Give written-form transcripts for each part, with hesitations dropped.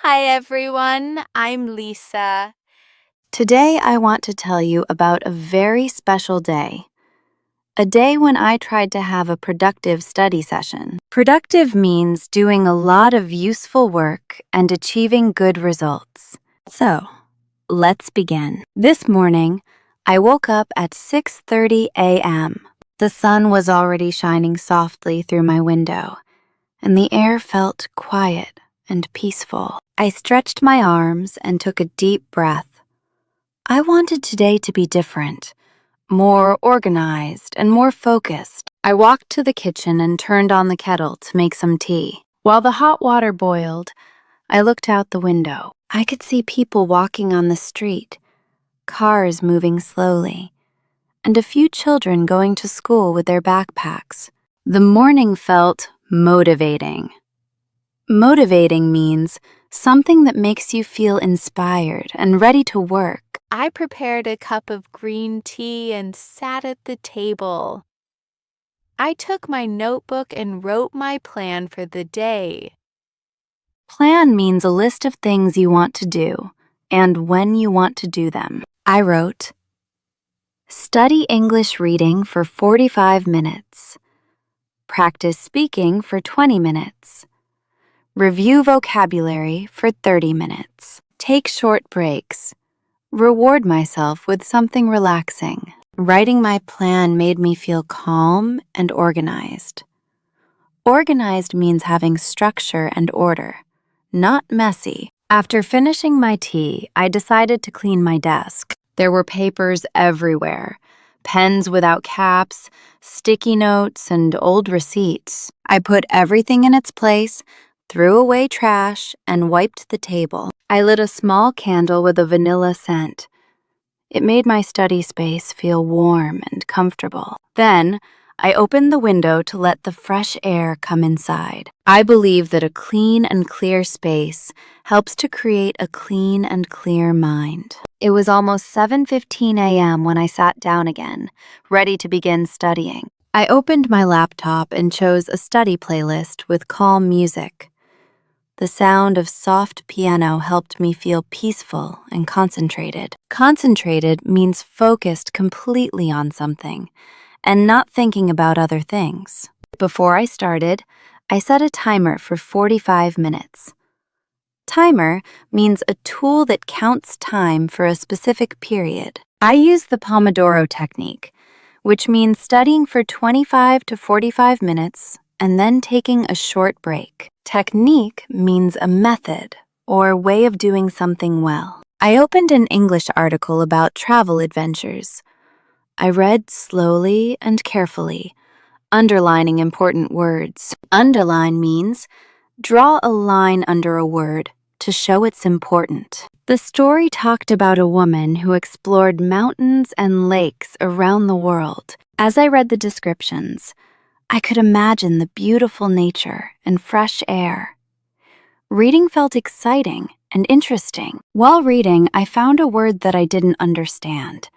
Hi everyone, I'm Lisa. Today I want to tell you about a very special day. A day when I tried to have a productive study session. Productive means doing a lot of useful work and achieving good results. So, let's begin. This morning, I woke up at 6:30 a.m. The sun was already shining softly through my window, and the air felt quiet and peaceful. I stretched my arms and took a deep breath. I wanted today to be different, more organized and more focused. I walked to the kitchen and turned on the kettle to make some tea. While the hot water boiled, I looked out the window. I could see people walking on the street, cars moving slowly, and a few children going to school with their backpacks. The morning felt motivating. Motivating means something that makes you feel inspired and ready to work. I prepared a cup of green tea and sat at the table. I took my notebook and wrote my plan for the day. Plan means a list of things you want to do and when you want to do them. I wrote, study English reading for 45 minutes. Practice speaking for 20 minutes. Review vocabulary for 30 minutes. Take short breaks. Reward myself with something relaxing. Writing my plan made me feel calm and organized. Organized means having structure and order, not messy. After finishing my tea, I decided to clean my desk. There were papers everywhere, pens without caps, sticky notes, and old receipts. I put everything in its place, threw away trash, and wiped the table. I lit a small candle with a vanilla scent. It made my study space feel warm and comfortable. Then, I opened the window to let the fresh air come inside. I believe that a clean and clear space helps to create a clean and clear mind. It was almost 7:15 a.m. when I sat down again, ready to begin studying. I opened my laptop and chose a study playlist with calm music. The sound of soft piano helped me feel peaceful and concentrated. Concentrated means focused completely on something and not thinking about other things. Before I started, I set a timer for 45 minutes. Timer means a tool that counts time for a specific period. I use the Pomodoro technique, which means studying for 25 to 45 minutes and then taking a short break. Technique means a method or way of doing something well. I opened an English article about travel adventures. I read slowly and carefully, underlining important words. Underline means draw a line under a word to show it's important. The story talked about a woman who explored mountains and lakes around the world. As I read the descriptions, I could imagine the beautiful nature and fresh air. Reading felt exciting and interesting. While reading, I found a word that I didn't understand.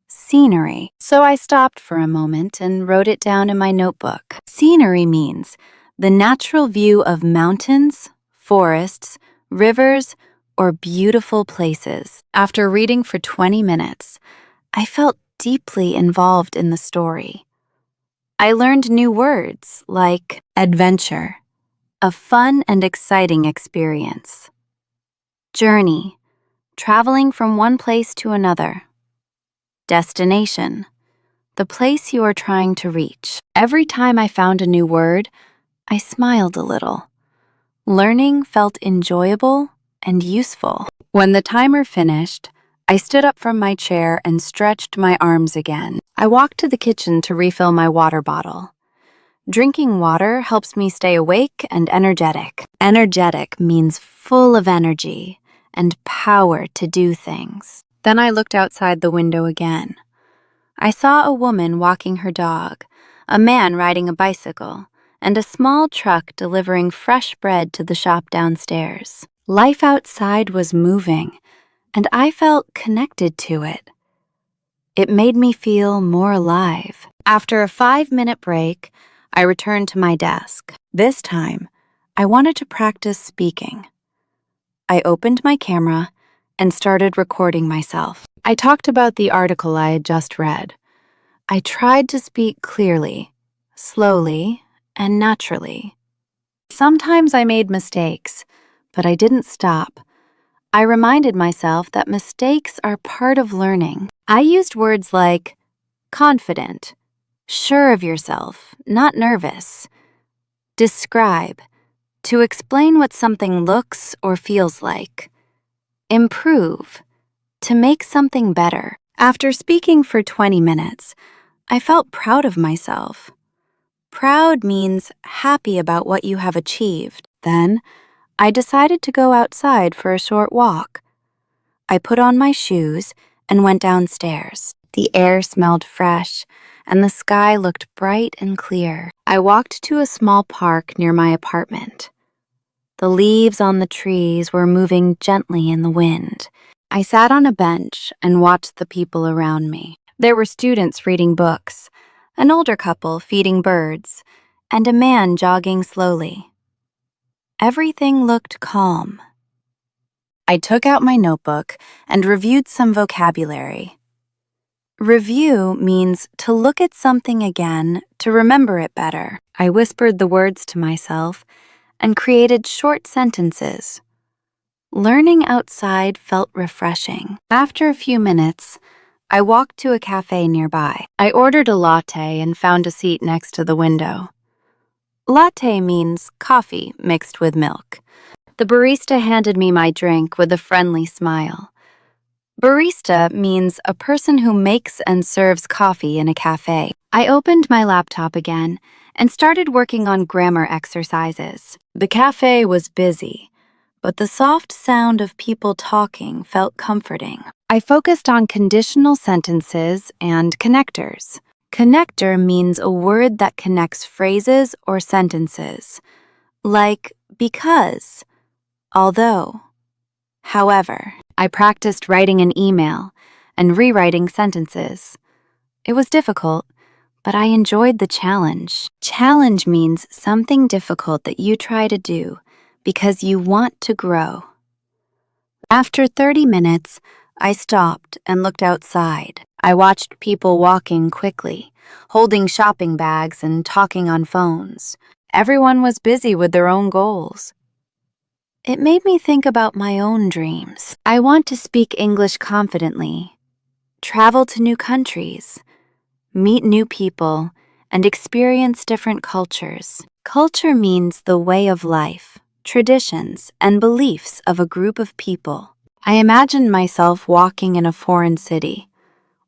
Scenery. So I stopped for a moment and wrote it down in my notebook. Scenery means the natural view of mountains, forests, rivers, or beautiful places. After reading for 20 minutes, I felt deeply involved in the story. I learned new words like adventure, a fun and exciting experience. Journey, traveling from one place to another. Destination, the place you are trying to reach. Every time I found a new word, I smiled a little. Learning felt enjoyable and useful. When the timer finished, I stood up from my chair and stretched my arms again. I walked to the kitchen to refill my water bottle. Drinking water helps me stay awake and energetic. Energetic means full of energy and power to do things. Then I looked outside the window again. I saw a woman walking her dog, a man riding a bicycle, and a small truck delivering fresh bread to the shop downstairs. Life outside was moving, and I felt connected to it. It made me feel more alive. After a 5-minute break, I returned to my desk. This time, I wanted to practice speaking. I opened my camera and started recording myself. I talked about the article I had just read. I tried to speak clearly, slowly, and naturally. Sometimes I made mistakes, but I didn't stop. I reminded myself that mistakes are part of learning. I used words like confident, sure of yourself, not nervous. Describe, to explain what something looks or feels like. Improve, to make something better. After speaking for 20 minutes, I felt proud of myself. Proud means happy about what you have achieved. Then, I decided to go outside for a short walk. I put on my shoes and went downstairs. The air smelled fresh, and the sky looked bright and clear. I walked to a small park near my apartment. The leaves on the trees were moving gently in the wind. I sat on a bench and watched the people around me. There were students reading books, an older couple feeding birds, and a man jogging slowly. Everything looked calm. I took out my notebook and reviewed some vocabulary. Review means to look at something again to remember it better. I whispered the words to myself and created short sentences. Learning outside felt refreshing. After a few minutes, I walked to a cafe nearby. I ordered a latte and found a seat next to the window. Latte means coffee mixed with milk. The barista handed me my drink with a friendly smile. Barista means a person who makes and serves coffee in a cafe. I opened my laptop again and started working on grammar exercises. The cafe was busy, but the soft sound of people talking felt comforting. I focused on conditional sentences and connectors. Connector means a word that connects phrases or sentences, like because, although, however. I practiced writing an email and rewriting sentences. It was difficult, but I enjoyed the challenge. Challenge means something difficult that you try to do because you want to grow. After 30 minutes, I stopped and looked outside. I watched people walking quickly, holding shopping bags and talking on phones. Everyone was busy with their own goals. It made me think about my own dreams. I want to speak English confidently, travel to new countries, meet new people, and experience different cultures. Culture means the way of life, traditions, and beliefs of a group of people. I imagined myself walking in a foreign city,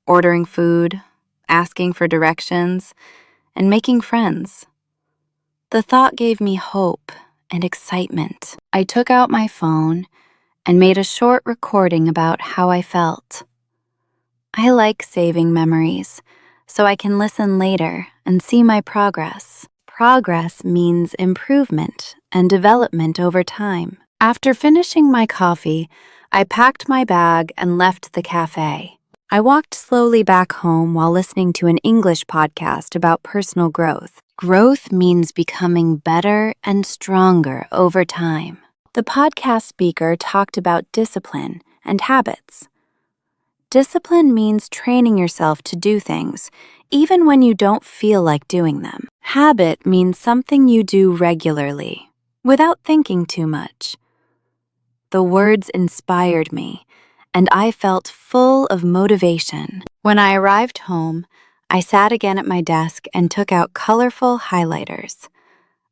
ordering food, asking for directions, and making friends. The thought gave me hope and excitement. I took out my phone and made a short recording about how I felt. I like saving memories, so I can listen later and see my progress. Progress means improvement and development over time. After finishing my coffee, I packed my bag and left the cafe. I walked slowly back home while listening to an English podcast about personal growth. Growth means becoming better and stronger over time. The podcast speaker talked about discipline and habits. Discipline means training yourself to do things, even when you don't feel like doing them. Habit means something you do regularly, without thinking too much. The words inspired me, and I felt full of motivation. When I arrived home, I sat again at my desk and took out colorful highlighters.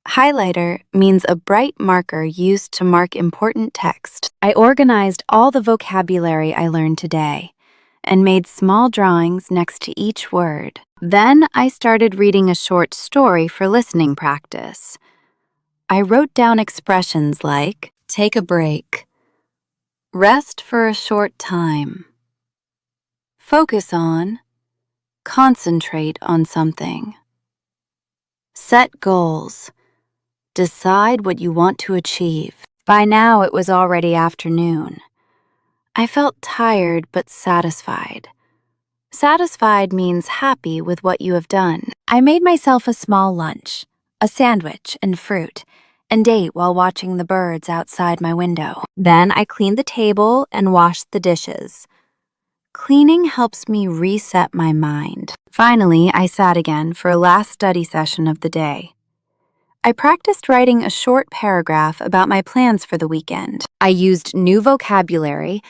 Highlighter means a bright marker used to mark important text. I organized all the vocabulary I learned today and made small drawings next to each word. Then I started reading a short story for listening practice. I wrote down expressions like take a break, rest for a short time, focus on, concentrate on something, set goals, decide what you want to achieve. By now it was already afternoon. I felt tired but satisfied. Satisfied means happy with what you have done. I made myself a small lunch, a sandwich and fruit, and ate while watching the birds outside my window. Then I cleaned the table and washed the dishes. Cleaning helps me reset my mind. Finally, I sat again for a last study session of the day. I practiced writing a short paragraph about my plans for the weekend. I used new vocabulary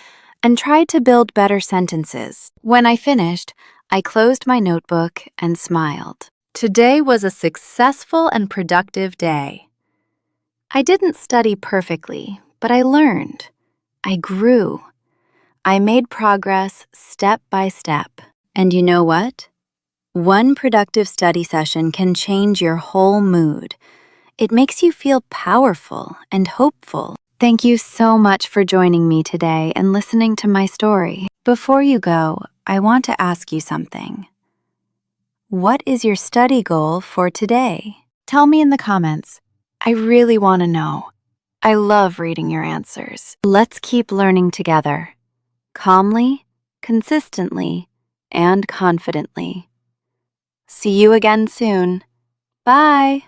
and tried to build better sentences. When I finished, I closed my notebook and smiled. Today was a successful and productive day. I didn't study perfectly, but I learned. I grew. I made progress step by step. And you know what? One productive study session can change your whole mood. It makes you feel powerful and hopeful. Thank you so much for joining me today and listening to my story. Before you go, I want to ask you something. What is your study goal for today? Tell me in the comments. I really want to know. I love reading your answers. Let's keep learning together. Calmly, consistently, and confidently. See you again soon. Bye!